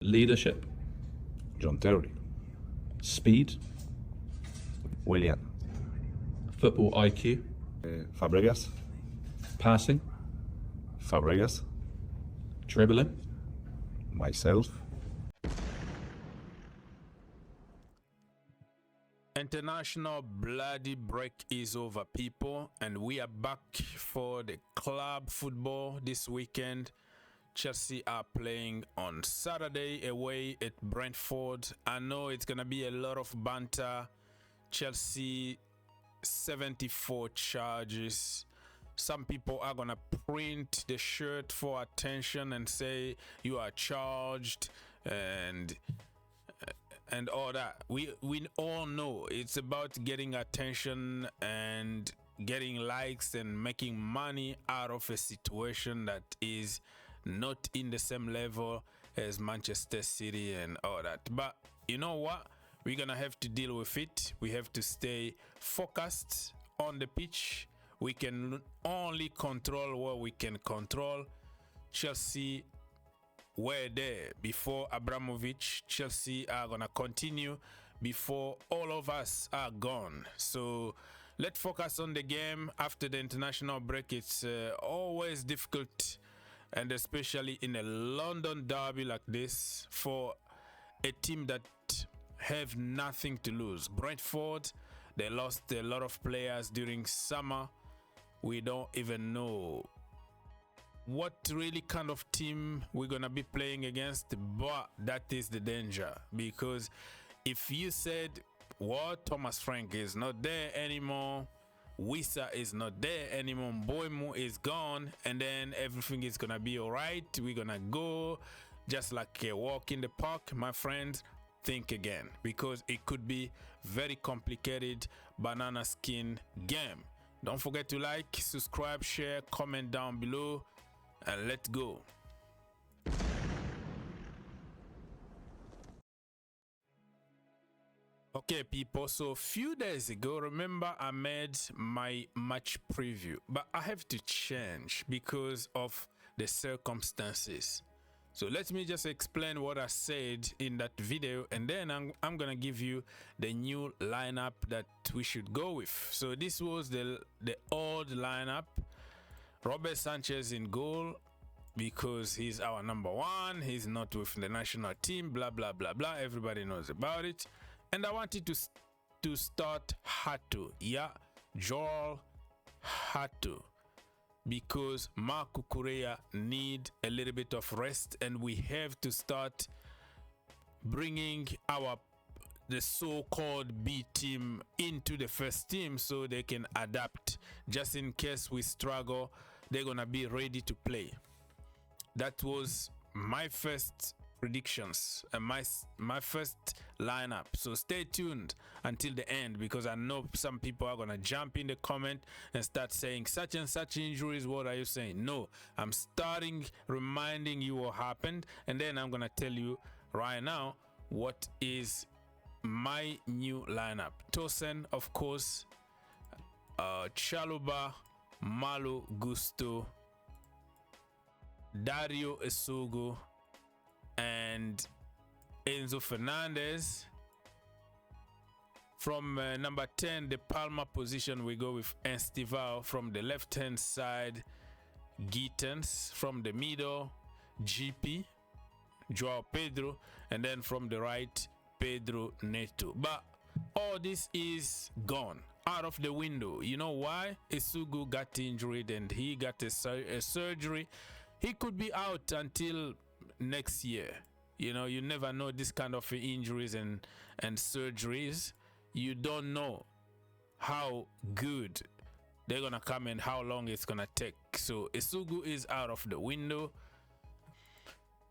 Leadership. John Terry. Speed. William. Football IQ. Fabregas. Passing. Fabregas. Dribbling. Myself. International bloody break is over, people, and we are back for the club football this weekend. Chelsea are playing on Saturday away at Brentford. I know it's gonna be a lot of banter. Chelsea 74 charges. Some people are gonna print the shirt for attention and say you are charged and all that. We all know it's about getting attention and getting likes and making money out of a situation that is not in the same level as Manchester City and all that. But you know what? We're gonna have to deal with it. We have to stay focused on the pitch. We can only control what we can control. Chelsea were there before Abramovich. Chelsea are gonna continue before all of us are gone. So let's focus on the game. After the international break, it's always difficult, and especially in a London derby like this, for a team that have nothing to lose. Brentford, they lost a lot of players during summer. We don't even know what really kind of team we're gonna be playing against, but that is the danger. Because if you said, well, Thomas Frank is not there anymore, Wissa is not there anymore, Bournemouth is gone, and then everything is gonna be all right, we're gonna go just like a walk in the park, my friends, think again, because it could be very complicated banana skin game. Don't forget to like, subscribe, share, comment down below, and let's go. Okay, people, so a few days ago, remember I made my match preview, but I have to change because of the circumstances. So let me just explain what I said in that video, and then I'm gonna give you the new lineup that we should go with. So this was the old lineup. Robert Sanchez in goal, because he's our number one. He's not with the national team, blah blah blah blah, everybody knows about it. And I wanted to start Hato, yeah, Joel Hato, because Marco Correa need a little bit of rest, and we have to start bringing the so-called B team into the first team so they can adapt. Just in case we struggle, they're gonna be ready to play. That was my first predictions and my first lineup. So stay tuned until the end, because I know some people are gonna jump in the comment and start saying such and such injuries. What are you saying? No, I'm starting reminding you what happened, and then I'm gonna tell you right now what is my new lineup. Tosin, of course, Chaluba, Malo Gusto, Dario Esugo, and Enzo Fernandez. From number 10, the Palma position, we go with Estival. From the left hand side, Gittens. From the middle, GP, Joao Pedro, and then from the right, Pedro Neto. But all this is gone, out of the window. You know why? Esugo got injured and he got a surgery. He could be out until next year. You know, you never know this kind of injuries and surgeries. You don't know how good they're gonna come and how long it's gonna take. So Esugo is out of the window.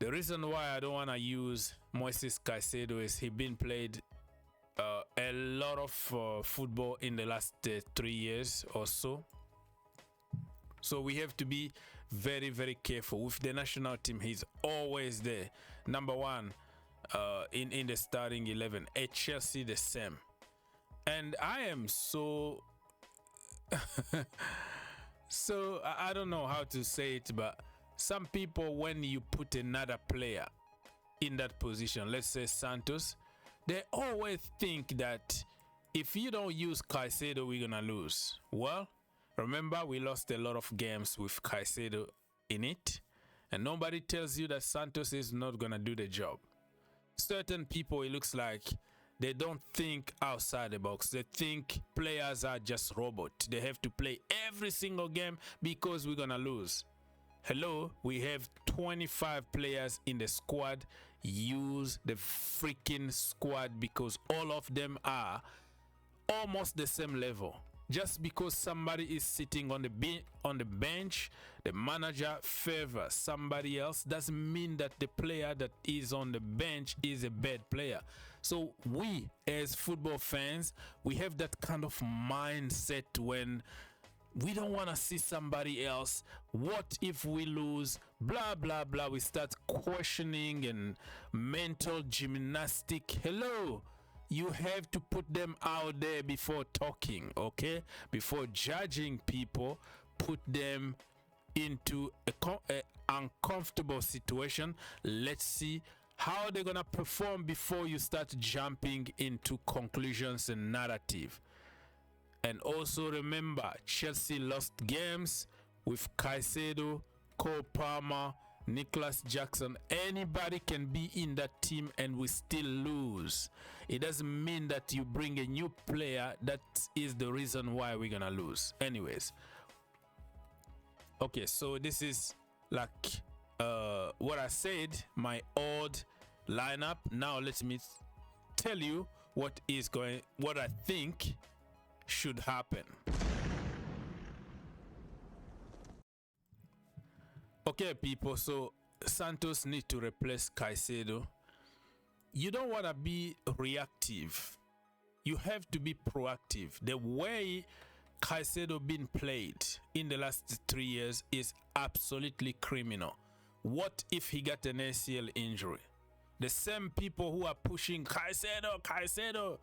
The reason why I don't want to use Moises Caicedo is he been played a lot of football in the last 3 years or so. So we have to be very, very careful. With the national team, he's always there. Number one in the starting 11. At Chelsea, the same. And I am so... so, I don't know how to say it, but some people, when you put another player in that position, let's say Santos, they always think that if you don't use Caicedo, we're gonna lose. Well, remember, we lost a lot of games with Caicedo in it, and nobody tells you that Santos is not gonna do the job. Certain people, it looks like they don't think outside the box. They think players are just robots. They have to play every single game because we're gonna lose. Hello, we have 25 players in the squad. Use the freaking squad because all of them are almost the same level. Just because somebody is sitting on the bench, the manager favors somebody else, doesn't mean that the player that is on the bench is a bad player. So we as football fans, we have that kind of mindset when we don't want to see somebody else. What if we lose? Blah, blah, blah. We start questioning and mental gymnastic. Hello. You have to put them out there before talking, okay? Before judging people, put them into a uncomfortable situation. Let's see how they're gonna perform before you start jumping into conclusions and narrative. And also remember, Chelsea lost games with Caicedo, Cole Palmer, Nicholas Jackson. Anybody can be in that team and we still lose. It doesn't mean that you bring a new player that is the reason why we're gonna lose. Anyways, okay, so this is like what I said, my odd lineup. Now let me tell you what I think should happen. Okay, people, so Santos need to replace Caicedo. You don't want to be reactive. You have to be proactive. The way Caicedo been played in the last 3 years is absolutely criminal. What if he got an ACL injury? The same people who are pushing Caicedo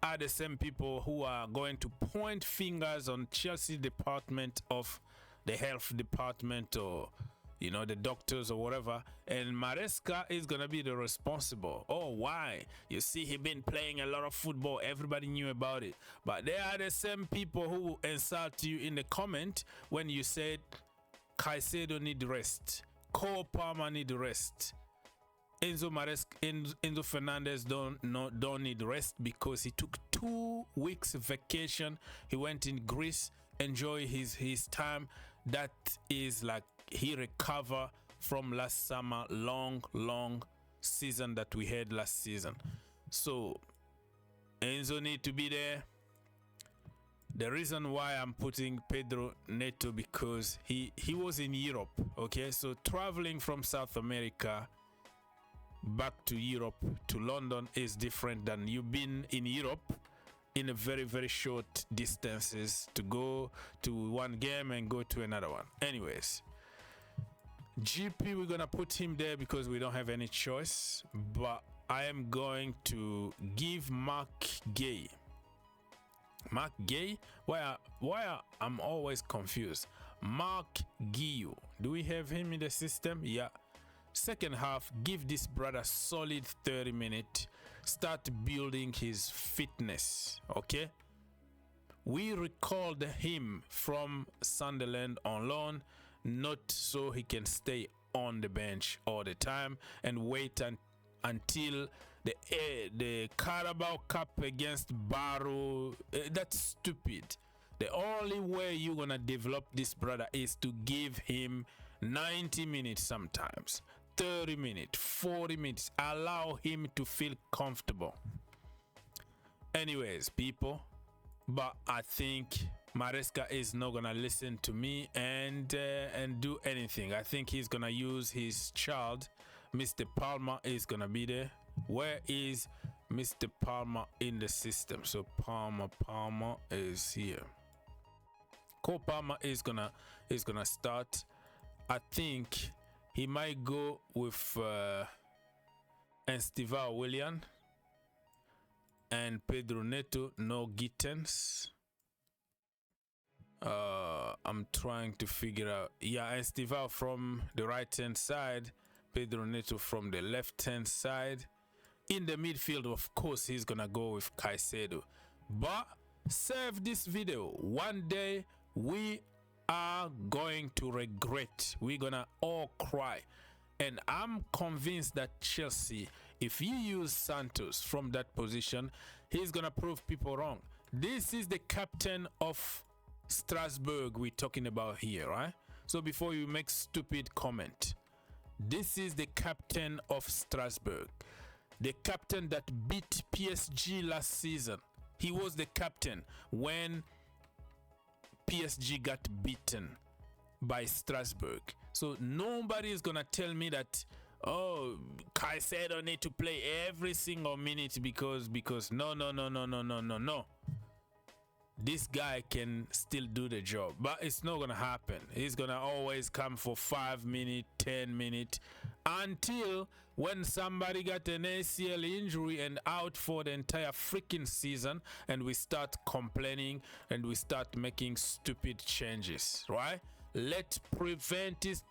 are the same people who are going to point fingers on Chelsea department of the health department, or the doctors or whatever, and Maresca is gonna be the responsible. Oh, why? You see, he been playing a lot of football, everybody knew about it. But they are the same people who insult you in the comment when you said Caicedo need rest, Cole Palmer need rest, Enzo Fernandez don't need rest because he took 2 weeks vacation. He went in Greece, enjoy his time. That is like he recovered from last summer, long season that we had last season. So Enzo need to be there. The reason why I'm putting Pedro Neto, because he was in Europe, okay? So traveling from South America back to Europe to London is different than you've been in Europe in a very short distances to go to one game and go to another one. Anyways, GP, we're gonna put him there because we don't have any choice, but I am going to give Mark Gay, why I'm always confused. Mark Guillou, do we have him in the system? Yeah. Second half, give this brother solid 30 minutes. Start building his fitness, okay? We recalled him from Sunderland on loan, not so he can stay on the bench all the time and wait until the Carabao Cup against Barrow. That's stupid. The only way you're gonna develop this brother is to give him 90 minutes sometimes, 30 minutes, 40 minutes. Allow him to feel comfortable. Anyways, people, but I think Maresca is not gonna listen to me and do anything. I think he's gonna use his child. Mr. Palmer is gonna be there. Where is Mr. Palmer in the system? So Palmer is here. Cole Palmer is gonna start. I think he might go with Estevan Willian and Pedro Neto, no Gittens. I'm trying to figure out. Yeah, Estevan from the right hand side, Pedro Neto from the left-hand side. In the midfield, of course, he's gonna go with Caicedo. But save this video. One day we are going to regret. We're gonna all cry. And I'm convinced that Chelsea, if you use Santos from that position, he's gonna prove people wrong. This is the captain of Strasbourg we're talking about here, right? So before you make stupid comment, this is the captain of Strasbourg, the captain that beat PSG last season. He was the captain when PSG got beaten by Strasbourg. So nobody is gonna tell me that, oh, Caicedo need to play every single minute because no. This guy can still do the job, but it's not gonna happen. He's gonna always come for 5 minutes, 10 minutes, until when somebody got an ACL injury and out for the entire freaking season, and we start complaining and we start making stupid changes, right? Let's prevent it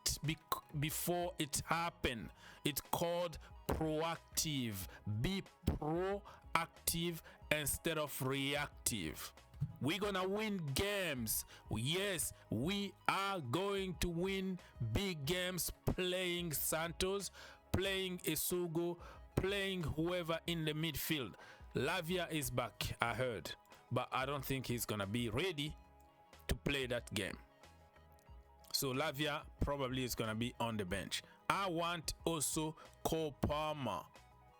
before it happens. It's called proactive. Be proactive instead of reactive. We're gonna win games. Yes, we are going to win big games playing Santos, playing Isugu, playing whoever in the midfield. Lavia is back, I heard, but I don't think he's gonna be ready to play that game. So Lavia probably is gonna be on the bench. I want also Cole Palmer,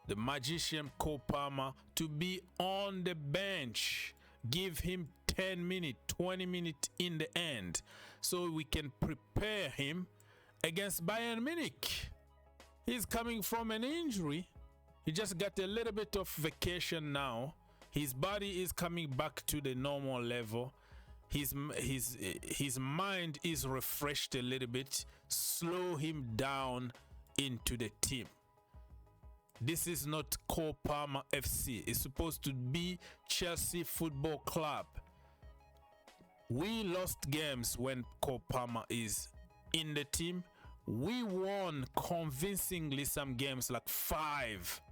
the magician Cole Palmer, to be on the bench. Give him 10 minutes, 20 minutes in the end, so we can prepare him against Bayern Munich. He's coming from an injury. He just got a little bit of vacation now. His body is coming back to the normal level. His mind is refreshed a little bit. Slow him down into the team. This is not Cole Palmer FC. It's supposed to be Chelsea Football Club. We lost games when Cole Palmer is in the team. We won convincingly some games, like 5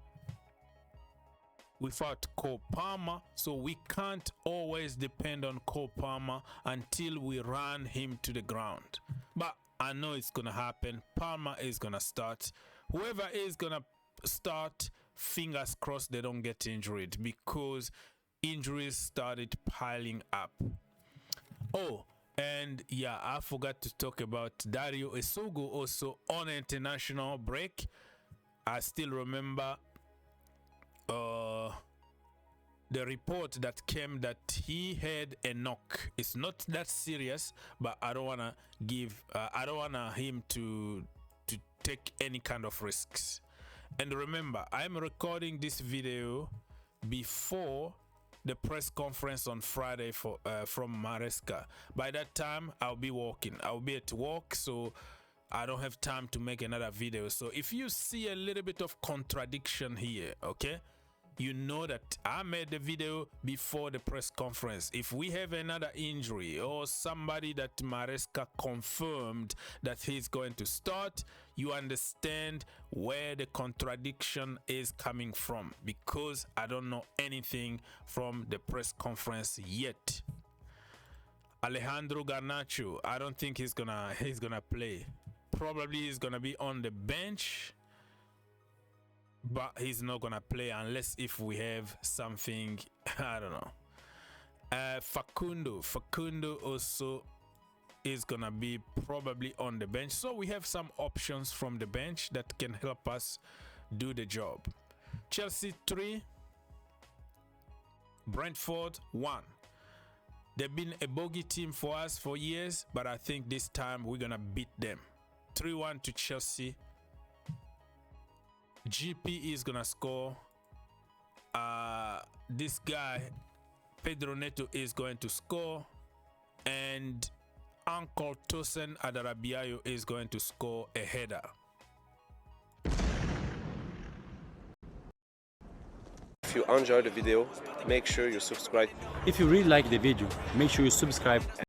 without Cole Palmer. So we can't always depend on Cole Palmer until we run him to the ground. But I know it's gonna happen. Palmer is gonna start. Whoever is gonna start, fingers crossed they don't get injured, because injuries started piling up. Oh, and yeah, I forgot to talk about Dario Isugu also on international break. I still remember the report that came that he had a knock. It's not that serious, but I don't wanna him to take any kind of risks. And remember, I'm recording this video before the press conference on Friday from Maresca. By that time, I'll be working. I'll be at work, so I don't have time to make another video. So if you see a little bit of contradiction here, okay, you know that I made the video before the press conference. If we have another injury or somebody that Maresca confirmed that he's going to start, you understand where the contradiction is coming from, because I don't know anything from the press conference yet. Alejandro Garnacho, I don't think he's gonna play. Probably he's gonna be on the bench, but he's not gonna play unless if we have something, I don't know. Facundo also is gonna be probably on the bench. So we have some options from the bench that can help us do the job. Chelsea 3, Brentford 1. They've been a bogey team for us for years, but I think this time we're gonna beat them. 3-1 to Chelsea. GP is gonna score. This guy Pedro Neto is going to score, and Uncle Tosin Adarabiayo is going to score a header. If you enjoyed the video, make sure you subscribe. If you really like the video, make sure you subscribe.